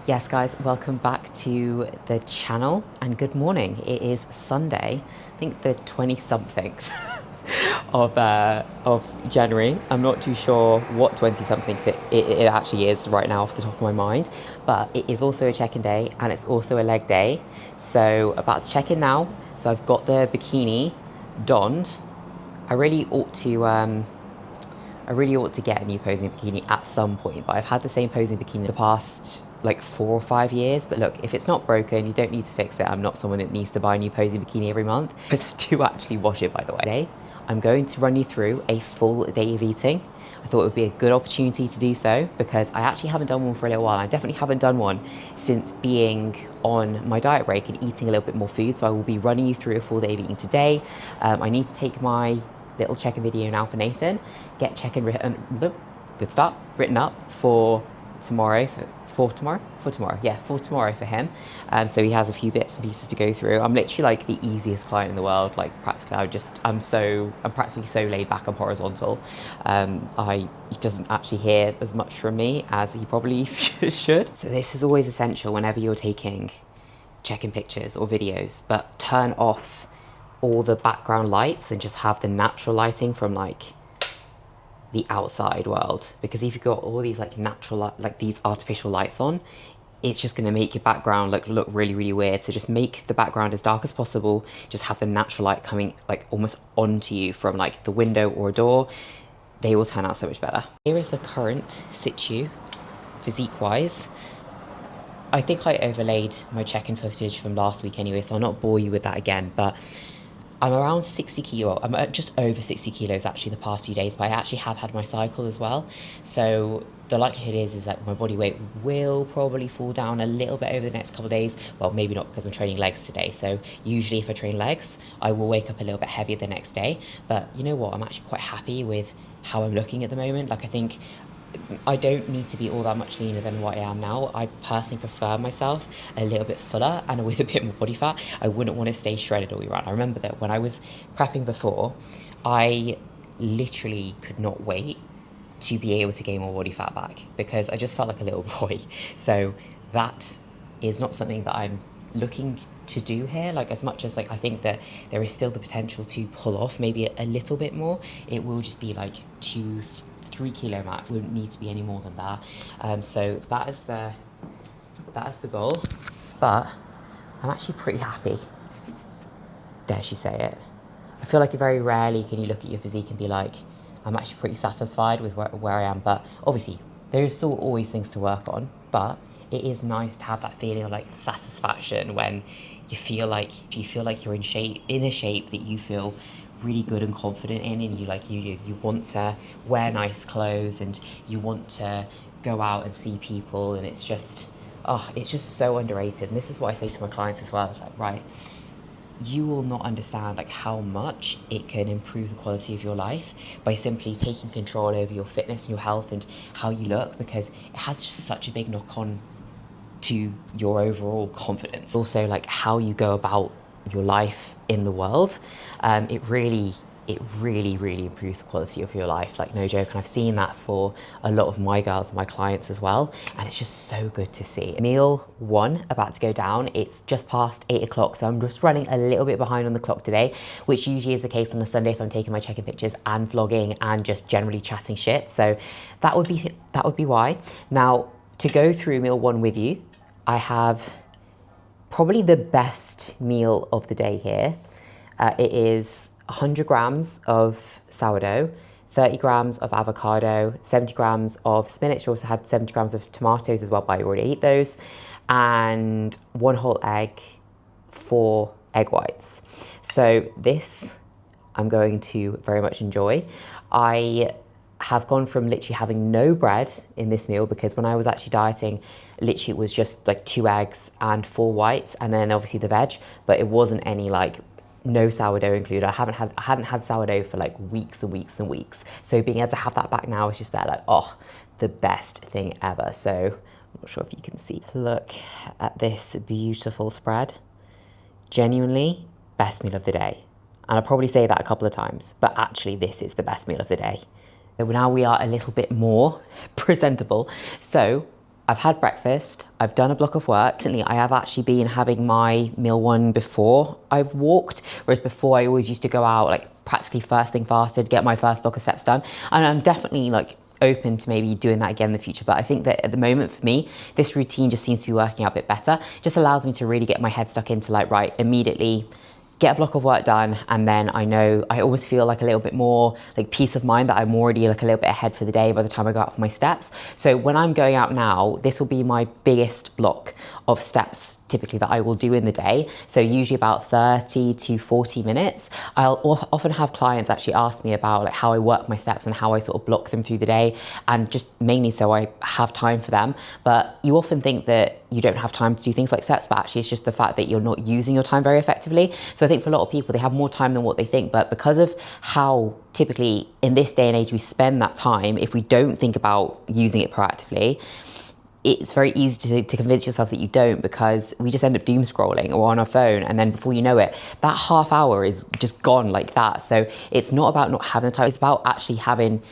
Yes, guys, welcome back to the channel and good morning. It is Sunday, I think the 20-something of January. I'm not too sure what 20-something it actually is right now off the top of my mind, but it is also a check-in day and it's also a leg day. So about to check in now. So I've got the bikini donned. I really ought to get a new posing bikini at some point, but I've had the same posing bikini the past like 4 or 5 years. But look, if it's not broken, you don't need to fix it. I'm not someone that needs to buy a new posing bikini every month, because I do actually wash it, by the way. Today, I'm going to run you through a full day of eating. I thought it would be a good opportunity to do so because I actually haven't done one for a little while. I definitely haven't done one since being on my diet break and eating a little bit more food. So I will be running you through a full day of eating today. I need to take my little check-in video now for Nathan, get check-in written up for tomorrow, for tomorrow for him. So he has a few bits and pieces to go through. I'm literally like the easiest client in the world, like practically. I'm practically so laid back. I'm horizontal. He doesn't actually hear as much from me as he probably should. So this is always essential whenever you're taking check-in pictures or videos, but turn off all the background lights and just have the natural lighting from like the outside world, because if you've got all these like natural, like these artificial lights on, it's just going to make your background look really weird. So just make the background as dark as possible, just have the natural light coming like almost onto you from like the window or a door. They will turn out so much better. Here is the current situ physique wise. I think I overlaid my check-in footage from last week anyway, so I'll not bore you with that again, but I'm around 60 kilo. I'm just over 60 kilos actually the past few days, but I actually have had my cycle as well. So the likelihood is that my body weight will probably fall down a little bit over the next couple of days. Well, maybe not, because I'm training legs today. So usually if I train legs, I will wake up a little bit heavier the next day. But you know what? I'm actually quite happy with how I'm looking at the moment. Like, I think I don't need to be all that much leaner than what I am now. I personally prefer myself a little bit fuller and with a bit more body fat. I wouldn't want to stay shredded all year round. I remember that when I was prepping before, I literally could not wait to be able to gain more body fat back because I just felt like a little boy. So that is not something that I'm looking to do here. Like, as much as like I think that there is still the potential to pull off maybe a little bit more, it will just be like 2-3 kilo max. Wouldn't need to be any more than that. So that is the goal. But I'm actually pretty happy. Dare she say it? I feel like very rarely can you look at your physique and be like, I'm actually pretty satisfied with where I am. But obviously there's still always things to work on, but it is nice to have that feeling of like satisfaction when you feel like you're in a shape that you feel really good and confident in, and you want to wear nice clothes and you want to go out and see people, and it's just so underrated. And this is what I say to my clients as well. It's like, right, you will not understand like how much it can improve the quality of your life by simply taking control over your fitness and your health and how you look, because it has just such a big knock on to your overall confidence. Also, like how you go about your life in the world. It really improves the quality of your life, like no joke. And I've seen that for a lot of my girls and my clients as well, and it's just so good to see. Meal one about to go down. It's just past 8 o'clock, so I'm just running a little bit behind on the clock today, which usually is the case on a Sunday if I'm taking my check-in pictures and vlogging and just generally chatting shit. So that would be why. Now, to go through meal one with you, I have probably the best meal of the day here. It is 100 grams of sourdough, 30 grams of avocado, 70 grams of spinach. I also had 70 grams of tomatoes as well, but I already ate those, and 1 whole egg, 4 egg whites. So this I'm going to very much enjoy. I have gone from literally having no bread in this meal, because when I was actually dieting, literally it was just like 2 eggs and 4 whites, and then obviously the veg, but it wasn't any like no sourdough included. I hadn't had sourdough for like weeks and weeks and weeks. So being able to have that back now is just that like, oh, the best thing ever. So I'm not sure if you can see. Look at this beautiful spread. Genuinely best meal of the day. And I'll probably say that a couple of times, but actually this is the best meal of the day. So now we are a little bit more presentable. So I've had breakfast, I've done a block of work. Recently, I have actually been having my meal one before I've walked, whereas before I always used to go out like practically first thing fasted, get my first block of steps done. And I'm definitely like open to maybe doing that again in the future. But I think that at the moment for me, this routine just seems to be working out a bit better. Just allows me to really get my head stuck into like, right, immediately get a block of work done, and then I know I always feel like a little bit more like peace of mind that I'm already like a little bit ahead for the day by the time I go out for my steps. So when I'm going out now, this will be my biggest block of steps typically that I will do in the day. So usually about 30 to 40 minutes. I'll often have clients actually ask me about like how I work my steps and how I sort of block them through the day, and just mainly so I have time for them. But you often think that you don't have time to do things like steps, but actually it's just the fact that you're not using your time very effectively. So I think for a lot of people, they have more time than what they think, but because of how typically in this day and age we spend that time, if we don't think about using it proactively, it's very easy to convince yourself that you don't, because we just end up doom scrolling or on our phone, and then before you know it, that half hour is just gone like that. So it's not about not having the time, it's about actually having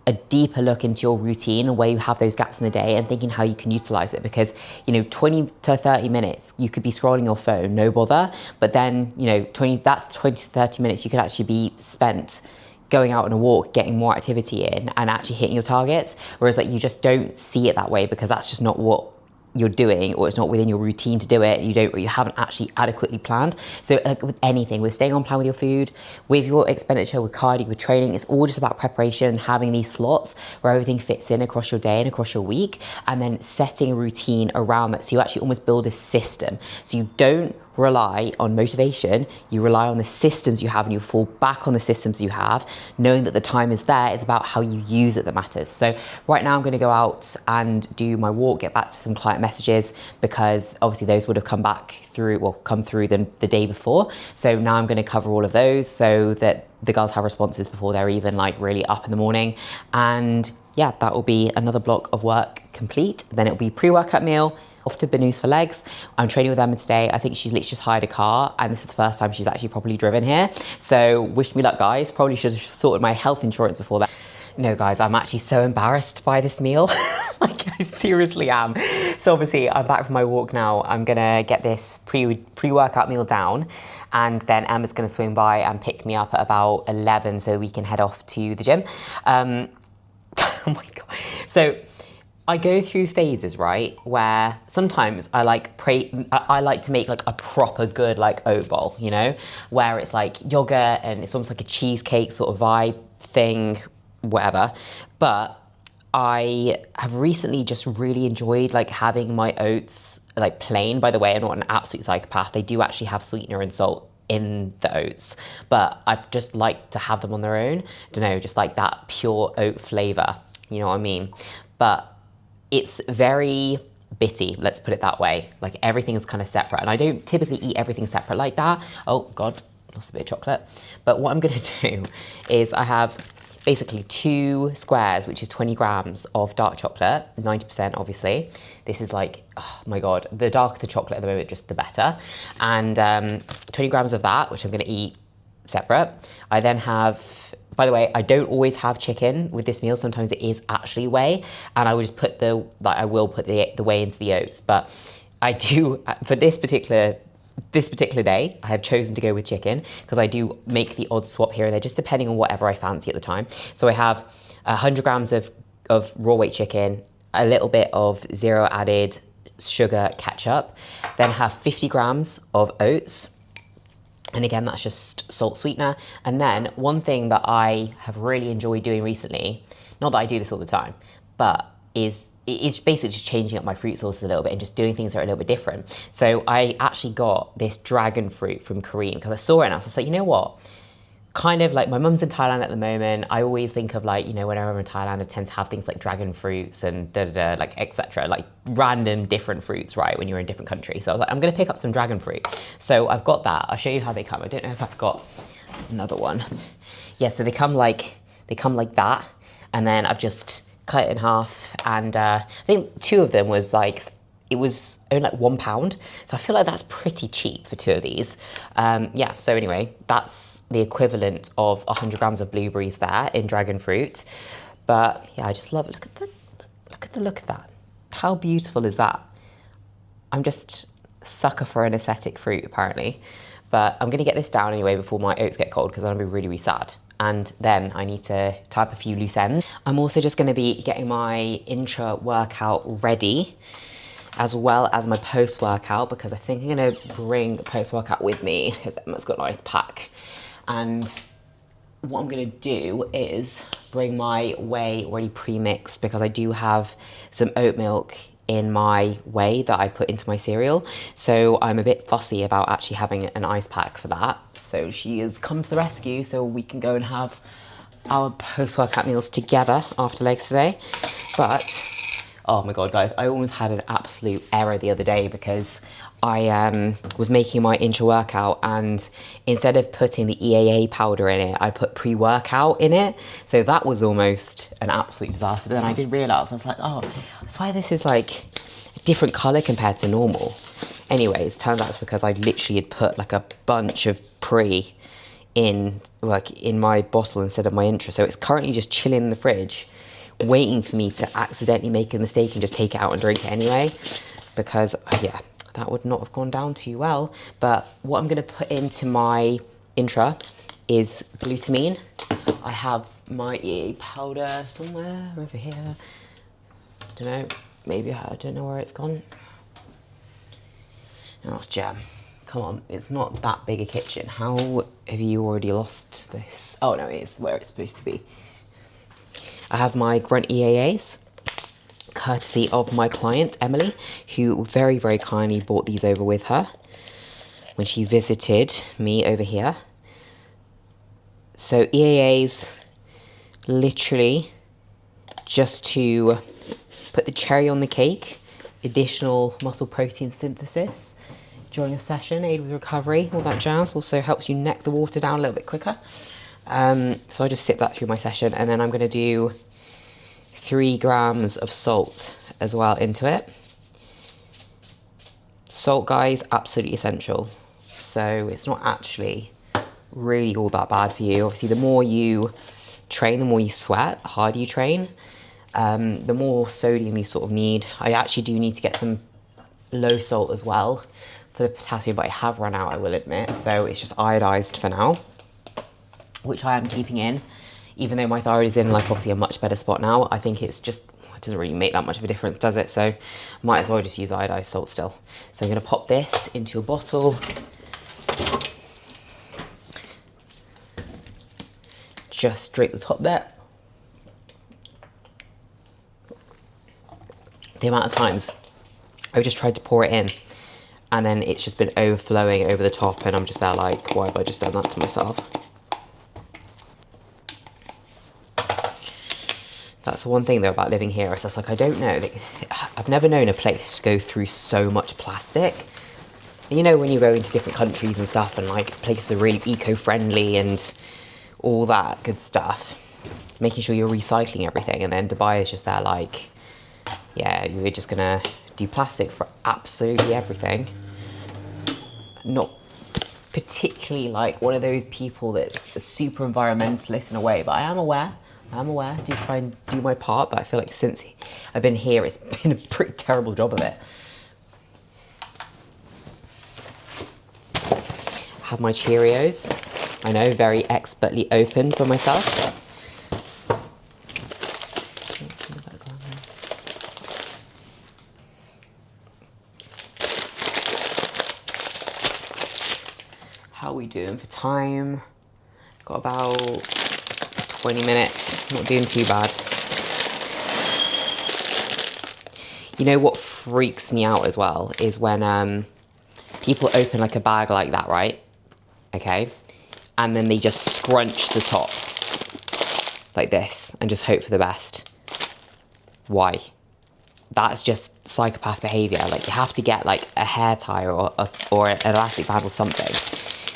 a deeper look into your routine and where you have those gaps in the day and thinking how you can utilize it. Because, you know, 20 to 30 minutes, you could be scrolling your phone, no bother. But then, you know, 20 to 30 minutes, you could actually be spent going out on a walk, getting more activity in and actually hitting your targets. Whereas like you just don't see it that way because that's just not what you're doing, or it's not within your routine to do it. You haven't actually adequately planned. So like with anything, with staying on plan with your food, with your expenditure, with cardio, with training, it's all just about preparation, having these slots where everything fits in across your day and across your week, and then setting a routine around that. So you actually almost build a system. So you don't rely on motivation, you rely on the systems you have, and you fall back on the systems you have, knowing that the time is there. It's about how you use it that matters. So right now I'm going to go out and do my walk, get back to some client messages, because obviously those would have come through the day before. So now I'm going to cover all of those so that the girls have responses before they're even like really up in the morning. And yeah, that will be another block of work complete. Then it'll be pre-workout meal, off to Banús for legs. I'm training with Emma today. I think she's literally just hired a car, and this is the first time she's actually properly driven here. So wish me luck, guys. Probably should have sorted my health insurance before that. No, guys, I'm actually so embarrassed by this meal. Like, I seriously am. So obviously, I'm back from my walk now. I'm gonna get this pre-workout meal down, and then Emma's gonna swing by and pick me up at about 11 so we can head off to the gym. Oh my God. So I go through phases, right, where sometimes I like to make like a proper good like oat bowl, you know, where it's like yogurt and it's almost like a cheesecake sort of vibe thing, whatever. But I have recently just really enjoyed like having my oats like plain. By the way, I'm not an absolute psychopath. They do actually have sweetener and salt in the oats, but I've just liked to have them on their own. I don't know, just like that pure oat flavor, you know what I mean? But it's very bitty, let's put it that way. Like everything is kind of separate, and I don't typically eat everything separate like that. Oh God, lost a bit of chocolate. But what I'm gonna do is I have basically 2 squares, which is 20 grams of dark chocolate, 90% obviously. This is like, oh my God, the darker the chocolate at the moment, just the better. And 20 grams of that, which I'm gonna eat separate. I then have, by the way, I don't always have chicken with this meal. Sometimes it is actually whey, and I will just put the whey into the oats. But I do, for this particular day, I have chosen to go with chicken because I do make the odd swap here and there, just depending on whatever I fancy at the time. So I have 100 grams of raw weight chicken, a little bit of zero added sugar ketchup, then have 50 grams of oats. And again, that's just salt sweetener. And then one thing that I have really enjoyed doing recently, not that I do this all the time, but is basically just changing up my fruit sources a little bit and just doing things that are a little bit different. So I actually got this dragon fruit from Korean because I saw it and I was like, you know what? Kind of like my mum's in Thailand at the moment. I always think of like, you know, whenever I'm in Thailand, I tend to have things like dragon fruits and like etc. Like random different fruits, right? When you're in a different country. So I was like, I'm going to pick up some dragon fruit. So I've got that. I'll show you how they come. I don't know if I've got another one. Yeah, so they come like that. And then I've just cut it in half. And I think 2 of them was like, it was only like £1. So I feel like that's pretty cheap for 2 of these. Yeah, so anyway, that's the equivalent of 100 grams of blueberries there in dragon fruit. But yeah, I just love it. Look at the look of that. How beautiful is that? I'm just a sucker for an aesthetic fruit, apparently. But I'm gonna get this down anyway before my oats get cold, because I'm gonna be really, really sad. And then I need to tie up a few loose ends. I'm also just gonna be getting my intra workout ready, as well as my post workout, because I think I'm gonna bring the post workout with me, because Emma's got a nice pack. And what I'm gonna do is bring my whey already pre-mixed, because I do have some oat milk in my whey that I put into my cereal. So I'm a bit fussy about actually having an ice pack for that. So she has come to the rescue so we can go and have our post-workout meals together after legs today. But, oh my God, guys, I almost had an absolute error the other day, because I was making my intra-workout, and instead of putting the EAA powder in it, I put pre-workout in it. So that was almost an absolute disaster. But then I did realise, I was like, oh, that's why this is like a different colour compared to normal. Anyways, turns out it's because I literally had put like a bunch of pre in my bottle instead of my intra. So it's currently just chilling in the fridge, waiting for me to accidentally make a mistake and just take it out and drink it anyway. Because, yeah, that would not have gone down too well. But what I'm gonna put into my intra is glutamine. I have my EA powder somewhere over here. Don't know, maybe I don't know where it's gone. Oh, it's jam. Come on, it's not that big a kitchen. How have you already lost this? Oh no, it is where it's supposed to be. I have my Grunt EAAs, courtesy of my client, Emily, who very, very kindly brought these over with her when she visited me over here. So EAAs, literally just to put the cherry on the cake, additional muscle protein synthesis during a session, aid with recovery, all that jazz. Also helps you neck the water down a little bit quicker. So I just sip that through my session, and then I'm gonna do 3 grams of salt as well into it. Salt, guys, absolutely essential. So it's not actually really all that bad for you. Obviously, the more you train, the more you sweat, the harder you train, the more sodium you sort of need. I actually do need to get some low salt as well for the potassium, but I have run out, I will admit. So it's just iodized for now, which I am keeping in. Even though my thyroid is in like obviously a much better spot now, I think it's just, it doesn't really make that much of a difference, does it? So might as well just use iodized salt still. So I'm gonna pop this into a bottle. Just drink the top bit. The amount of times I've just tried to pour it in and then it's just been overflowing over the top, and I'm just there like, why have I just done that to myself? That's the one thing though about living here, it's just like, I don't know, like, I've never known a place to go through so much plastic. And you know, when you go into different countries and stuff, and like places are really eco-friendly and all that good stuff, making sure you're recycling everything, and then Dubai is just there like, yeah, you're just gonna do plastic for absolutely everything. Not particularly like one of those people that's a super environmentalist in a way, but I am aware, I do try and do my part, but I feel like since I've been here, it's been a pretty terrible job of it. Have my Cheerios, I know, very expertly opened for myself. How are we doing for time? Got about 20 minutes, not doing too bad. You know what freaks me out as well is when people open like a bag like that, right? Okay, and then they just scrunch the top like this and just hope for the best. Why? That's just psychopath behavior. Like, you have to get like a hair tie or an elastic band or something.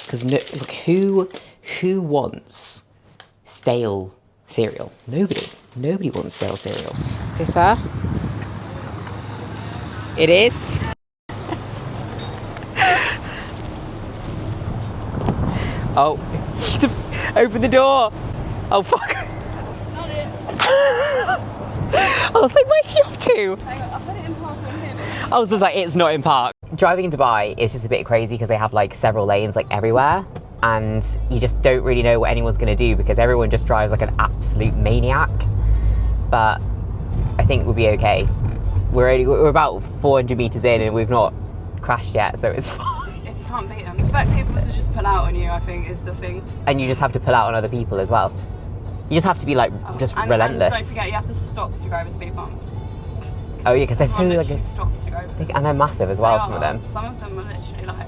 Because no, look, who wants stale cereal? Nobody wants stale cereal. So, sir, it is. Oh, open the door. Oh, fuck. I was like, where's she off to? Hang on, I'll put it in park on here. I was just like, it's not in park. Driving in Dubai is just a bit crazy because they have like several lanes like everywhere, and you just don't really know what anyone's going to do because everyone just drives like an absolute maniac. But I think we'll be okay. We're about 400 meters in and we've not crashed yet, so it's fine. If you can't beat them, expect people to just pull out on you, I think, is the thing. And you just have to pull out on other people as well. You just have to be like relentless. And don't forget, you have to stop to go over speed bumps. Oh yeah, because they're so like stops to go over. And they're massive as well. Some of them. Some of them are literally like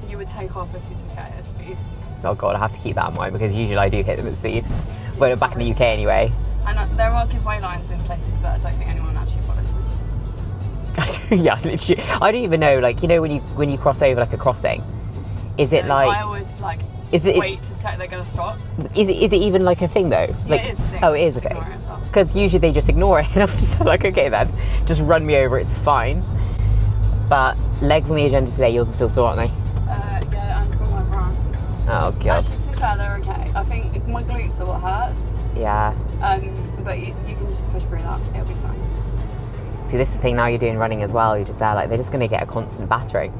you would take off if you took it at speed. Oh god, I have to keep that in mind because usually I do hit them at speed. But back in the UK anyway. And there are giveaway lines in places, but I don't think anyone actually follows them. Yeah, literally. I don't even know. Like, you know, when you cross over like a crossing, is it like? I always like wait to check they're gonna stop. Is it even like a thing though? Like, yeah, it is a thing. Oh, it is, okay. Because usually they just ignore it, and I'm just like, okay then, just run me over. It's fine. But legs on the agenda today. Yours are still sore, aren't they? Yeah, and from my run. Oh god. Actually, to be fair, they're okay. I think my glutes are what hurts. Yeah. But you can just push through that. It'll be fine. See, this is the thing now you're doing running as well. You're just there, like, they're just going to get a constant battering.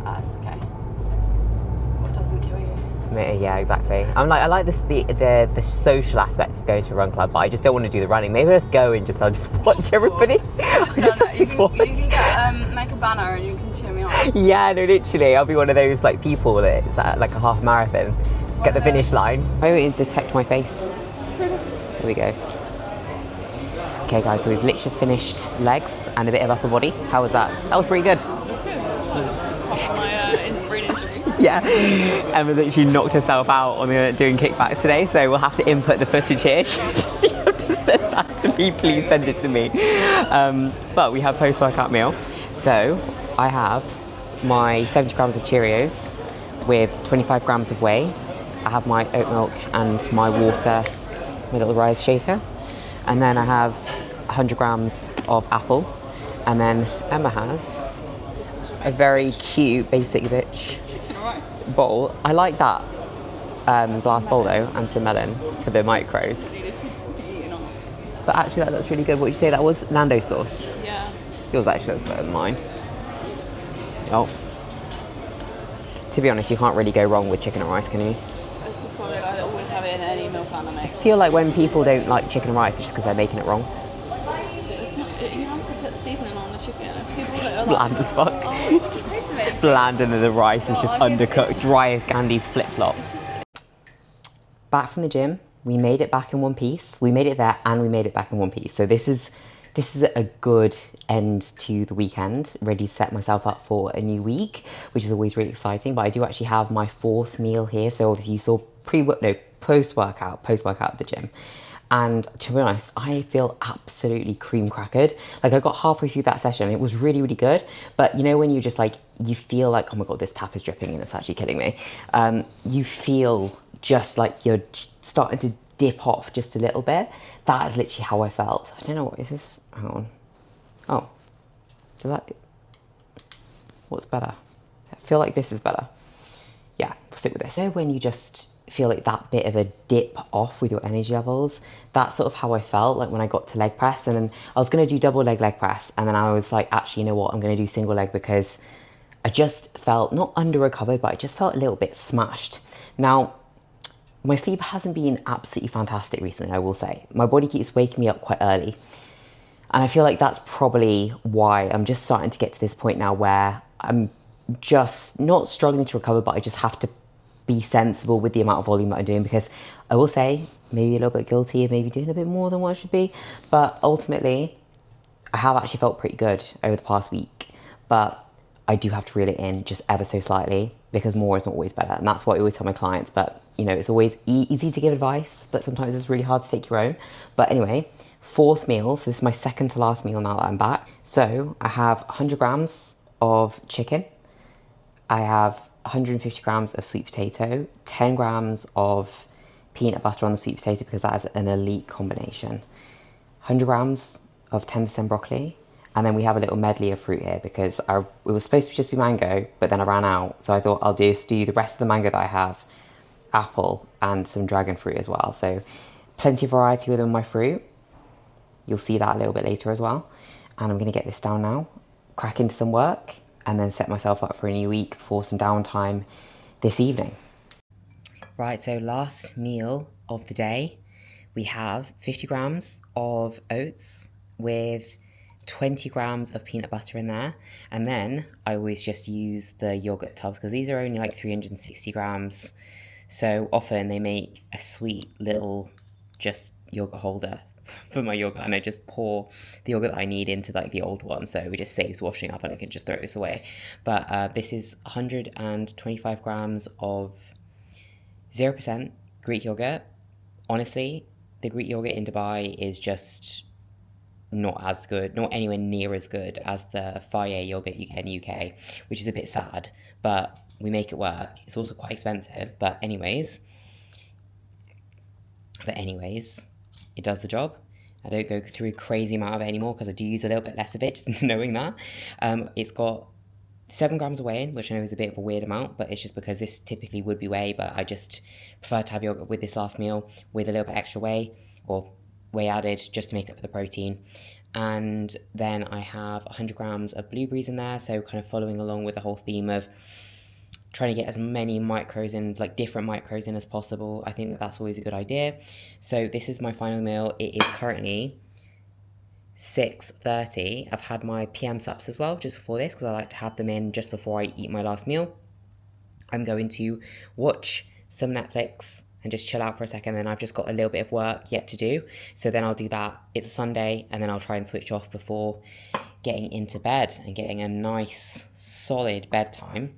That's okay. What doesn't kill you? Yeah, exactly. I like this the social aspect of going to a run club, but I just don't want to do the running. Maybe I'll just go and I'll just watch everybody. Just watch. You can get, make a banner and you can cheer me on. Yeah, no, literally. I'll be one of those like people that's at like a half marathon. Get the finish line. I won't detect my face. There we go. Okay guys, so we've literally just finished legs and a bit of upper body. How was that? That was pretty good. My brain injury. Yeah, Emma literally knocked herself out on doing kickbacks today, so we'll have to input the footage here. Just you have to send that to me, please send it to me. But we have post-workout meal. So I have my 70 grams of Cheerios with 25 grams of whey. I have my oat milk and my water, my little rise shaker. And then I have 100 grams of apple. And then Emma has a very cute basic bitch bowl. I like that glass bowl though, and some melon for the micros. But actually that looks really good. What did you say that was? Nando sauce? Yeah. Yours actually looks better than mine. Oh. To be honest, you can't really go wrong with chicken and rice, can you? I always have it in any meal plan I make. I feel like when people don't like chicken and rice, it's just because they're making it wrong. You have to put seasoning on the chicken. It's bland as fuck. Just bland, and then the rice is just undercooked, dry as Gandhi's flip-flop. Back from the gym, we made it back in one piece. We made it there and we made it back in one piece. So this is a good end to the weekend, ready to set myself up for a new week, which is always really exciting. But I do actually have my fourth meal here. So obviously you saw post-workout at the gym. And to be honest, I feel absolutely cream crackered. Like I got halfway through that session, it was really, really good. But you know when you just like, you feel like, oh my God, this tap is dripping and it's actually killing me. You feel just like you're starting to dip off just a little bit. That is literally how I felt. I don't know, what is this? Hang on. Oh, what's better? I feel like this is better. Yeah, we'll stick with this. You know when you just feel like that bit of a dip off with your energy levels? That's sort of how I felt like when I got to leg press, and then I was gonna do double leg press, and then I was like, actually, you know what? I'm gonna do single leg because I just felt not under recovered, but I just felt a little bit smashed. Now, my sleep hasn't been absolutely fantastic recently, I will say. My body keeps waking me up quite early. And I feel like that's probably why I'm just starting to get to this point now where I'm just not struggling to recover, but I just have to be sensible with the amount of volume that I'm doing, because I will say maybe a little bit guilty of maybe doing a bit more than what I should be. But ultimately, I have actually felt pretty good over the past week. But I do have to reel it in just ever so slightly, because more is not always better. And that's what I always tell my clients. But, you know, it's always easy to give advice, but sometimes it's really hard to take your own. But anyway, fourth meal. So this is my second to last meal now that I'm back. So I have 100 grams of chicken. I have 150 grams of sweet potato, 10 grams of peanut butter on the sweet potato because that is an elite combination, 100 grams of 10% broccoli, and then we have a little medley of fruit here because it was supposed to just be mango, but then I ran out, so I thought I'll just do the rest of the mango that I have, apple, and some dragon fruit as well. So plenty of variety within my fruit. You'll see that a little bit later as well. And I'm gonna get this down now, crack into some work, and then set myself up for a new week for some downtime this evening. Right, so last meal of the day, we have 50 grams of oats with 20 grams of peanut butter in there. And then I always just use the yogurt tubs because these are only like 360 grams. So often they make a sweet little just yogurt holder for my yogurt, and I just pour the yogurt that I need into like the old one, so it just saves washing up and I can just throw this away. But this is 125 grams of 0% Greek yogurt. Honestly, the Greek yogurt in Dubai is just not as good, not anywhere near as good as the Fage yogurt you get in the UK, which is a bit sad, but we make it work. It's also quite expensive, but anyways, it does the job. I don't go through a crazy amount of it anymore because I do use a little bit less of it, just knowing that. It's got 7 grams of whey in, which I know is a bit of a weird amount, but it's just because this typically would be whey, but I just prefer to have yogurt with this last meal with a little bit extra whey, or whey added, just to make up for the protein. And then I have 100 grams of blueberries in there, so kind of following along with the whole theme of trying to get as many macros in, like different macros in as possible. I think that that's always a good idea. So this is my final meal. It is currently 6:30. I've had my PM sups as well just before this because I like to have them in just before I eat my last meal. I'm going to watch some Netflix and just chill out for a second. Then I've just got a little bit of work yet to do. So then I'll do that. It's a Sunday, and then I'll try and switch off before getting into bed and getting a nice solid bedtime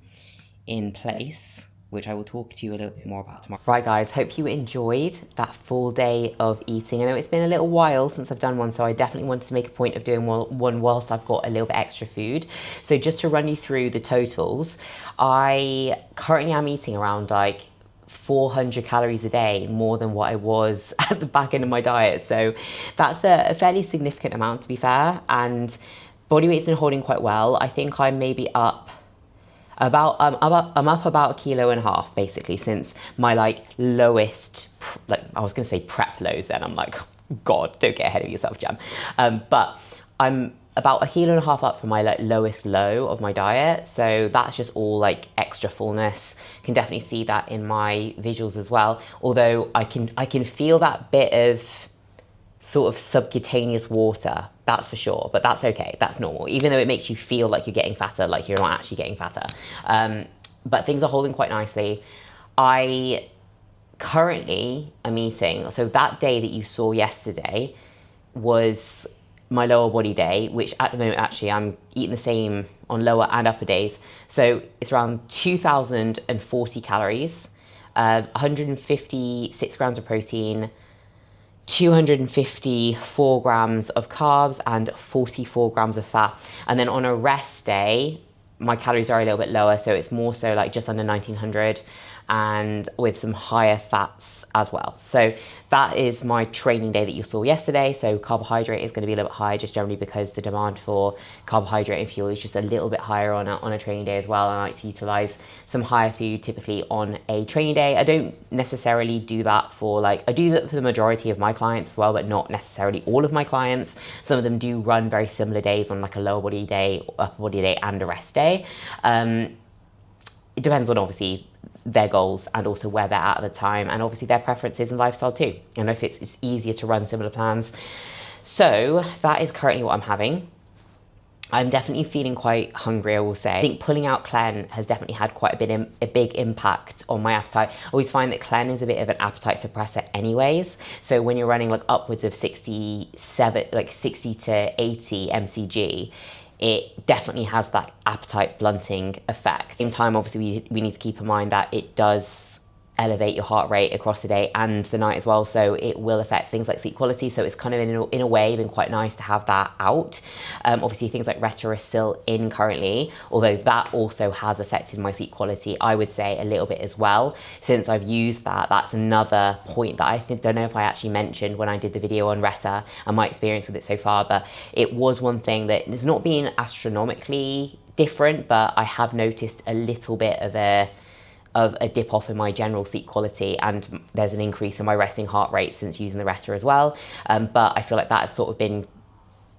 in place, which I will talk to you a little bit more about tomorrow. Right guys, hope you enjoyed that full day of eating. I know it's been a little while since I've done one, so I definitely wanted to make a point of doing one whilst I've got a little bit extra food. So just to run you through the totals, I currently am eating around like 400 calories a day, more than what I was at the back end of my diet. So that's a fairly significant amount, to be fair. And body weight's been holding quite well. I think I'm maybe up about I'm up about 1.5 kilos basically since my like lowest, like I was gonna say prep lows, then I'm like, God, don't get ahead of yourself, Jam. But I'm about 1.5 kilos up from my like lowest low of my diet, so that's just all like extra fullness. Can definitely see that in my visuals as well, although I can feel that bit of sort of subcutaneous water, that's for sure, but that's okay, that's normal, even though it makes you feel like you're getting fatter, like you're not actually getting fatter. But things are holding quite nicely. I currently am eating, so that day that you saw yesterday was my lower body day, which at the moment actually I'm eating the same on lower and upper days, so it's around 2,040 calories, 156 grams of protein, 254 grams of carbs and 44 grams of fat. And then on a rest day, my calories are a little bit lower, so it's more so like just under 1900 and with some higher fats as well. So that is my training day that you saw yesterday. So carbohydrate is going to be a little bit higher just generally because the demand for carbohydrate and fuel is just a little bit higher on a training day as well. I like to utilize some higher food typically on a training day. I don't necessarily do that for I do that for the majority of my clients as well, but not necessarily all of my clients. Some of them do run very similar days on like a lower body day, upper body day and a rest day. It depends on obviously their goals and also where they're at the time, and obviously their preferences and lifestyle too, and if it's easier to run similar plans. So that is currently what I'm having. I'm definitely feeling quite hungry, I will say. I think pulling out Clen has definitely had quite a big impact on my appetite. I always find that Clen is a bit of an appetite suppressor anyways. So when you're running like upwards of 60 to 80 mcg, it definitely has that appetite blunting effect. At the same time, obviously, we need to keep in mind that it does elevate your heart rate across the day and the night as well, so it will affect things like sleep quality. So it's kind of in a way been quite nice to have that out. Obviously things like Reta are still in currently, although that also has affected my sleep quality, I would say, a little bit as well since I've used that. That's another point that I don't know if I actually mentioned when I did the video on Reta and my experience with it so far, but it was one thing that has not been astronomically different, but I have noticed a little bit of a of a dip off in my general sleep quality, and there's an increase in my resting heart rate since using the Retta as well. But I feel like that has sort of been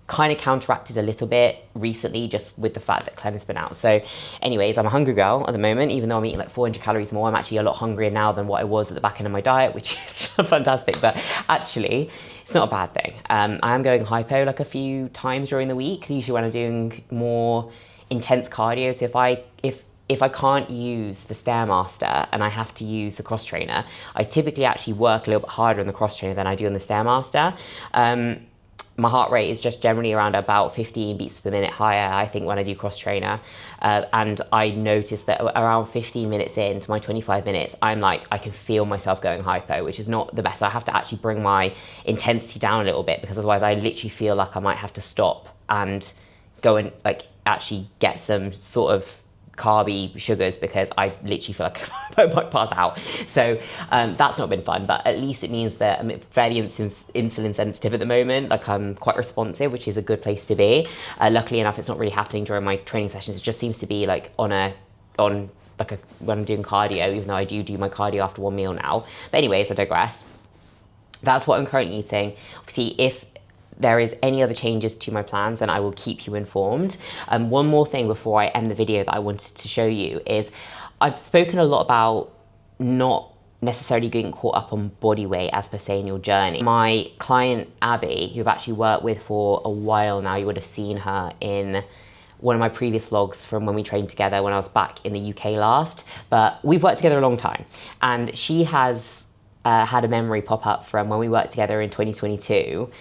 kind of counteracted a little bit recently, just with the fact that Glenn has been out. So anyways, I'm a hungry girl at the moment. Even though I'm eating like 400 calories more, I'm actually a lot hungrier now than what I was at the back end of my diet, which is fantastic. But actually, it's not a bad thing. I am going hypo like a few times during the week, usually when I'm doing more intense cardio. So if I can't use the Stairmaster and I have to use the cross trainer, I typically actually work a little bit harder on the cross trainer than I do on the Stairmaster. My heart rate is just generally around about 15 beats per minute higher, I think, when I do cross trainer. And I noticed that around 15 minutes into my 25 minutes, I'm like, I can feel myself going hypo, which is not the best. So I have to actually bring my intensity down a little bit, because otherwise I literally feel like I might have to stop and go and like actually get some sort of carby sugars, because I literally feel like I might pass out. So that's not been fun, but at least it means that I'm fairly insulin sensitive at the moment. Like, I'm quite responsive, which is a good place to be. Luckily enough, it's not really happening during my training sessions. It just seems to be like when I'm doing cardio, even though I do my cardio after one meal now. But anyways, I digress. That's what I'm currently eating. Obviously, if there is any other changes to my plans, and I will keep you informed. One more thing before I end the video that I wanted to show you is, I've spoken a lot about not necessarily getting caught up on body weight as per se in your journey. My client Abby, who I've actually worked with for a while now, you would have seen her in one of my previous vlogs from when we trained together when I was back in the UK last, but we've worked together a long time, and she has had a memory pop up from when we worked together in 2022.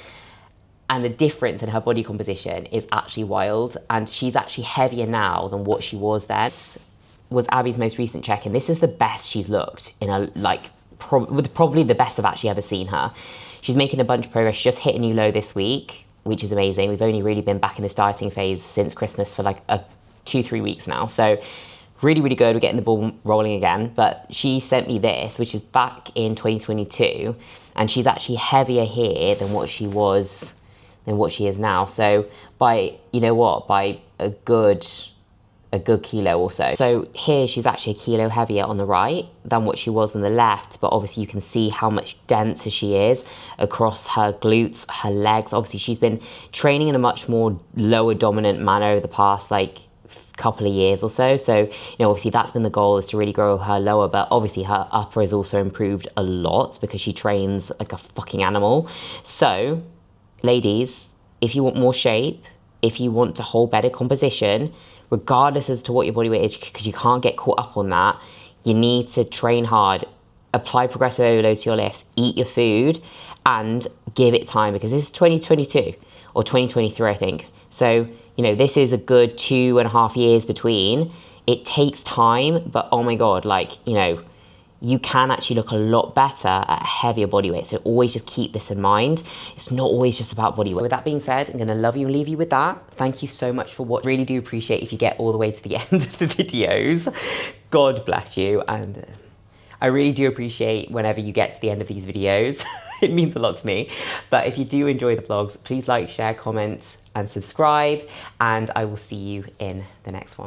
And the difference in her body composition is actually wild. And she's actually heavier now than what she was then. This was Abby's most recent check-in. This is the best she's looked in a, like, probably the best I've actually ever seen her. She's making a bunch of progress. She just hit a new low this week, which is amazing. We've only really been back in this dieting phase since Christmas for like 2-3 weeks now. So really, really good. We're getting the ball rolling again. But she sent me this, which is back in 2022. And she's actually heavier here than what she was, than what she is now. So by, you know what, by a good kilo or so. So here she's actually a kilo heavier on the right than what she was on the left, but obviously you can see how much denser she is across her glutes, her legs. Obviously she's been training in a much more lower dominant manner over the past like couple of years or so. So, you know, obviously that's been the goal, is to really grow her lower, but obviously her upper has also improved a lot because she trains like a fucking animal. So ladies, if you want more shape, if you want to hold better composition, regardless as to what your body weight is, because you can't get caught up on that, you need to train hard, apply progressive overload to your lifts, eat your food, and give it time, because this is 2022 or 2023, I think. So, you know, this is a good 2.5 years between. It takes time, but oh my God, like, you know, you can actually look a lot better at a heavier body weight. So always just keep this in mind. It's not always just about body weight. With that being said, I'm gonna love you and leave you with that. Thank you so much for watching. Really do appreciate if you get all the way to the end of the videos. God bless you. And I really do appreciate whenever you get to the end of these videos. It means a lot to me. But if you do enjoy the vlogs, please like, share, comment, and subscribe. And I will see you in the next one.